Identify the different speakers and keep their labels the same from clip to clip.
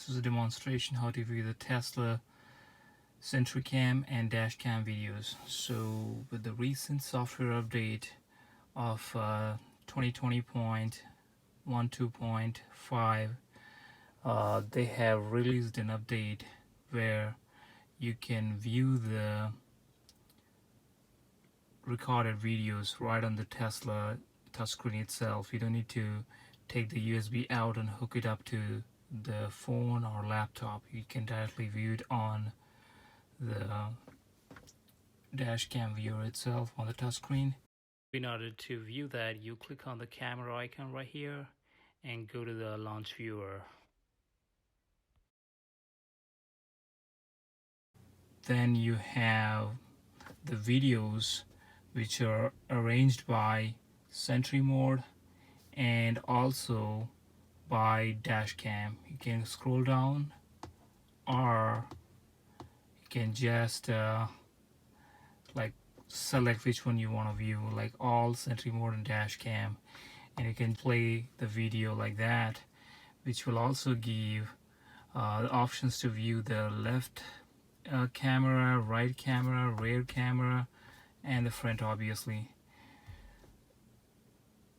Speaker 1: This is a demonstration how to view the Tesla Sentry-cam and dashcam videos. So with the recent software update of 2020.12.5, they have released an update where you can view the recorded videos right on the Tesla touchscreen itself. You don't need to take the USB out and hook it up to the phone or laptop. You can directly view it on the dashcam viewer itself on the touchscreen. In order to view that, you click on the camera icon right here and go to the launch viewer. Then you have the videos which are arranged by Sentry mode and also by dashcam. You can scroll down, or you can just like select which one you want to view, like all, Sentry mode and dashcam, and you can play the video like that, which will also give the options to view the left camera, right camera, rear camera, and the front, obviously.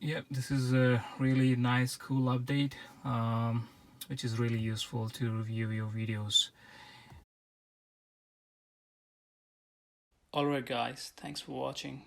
Speaker 1: Yep, this is a really nice, cool update, which is really useful to review your videos. Alright guys, thanks for watching.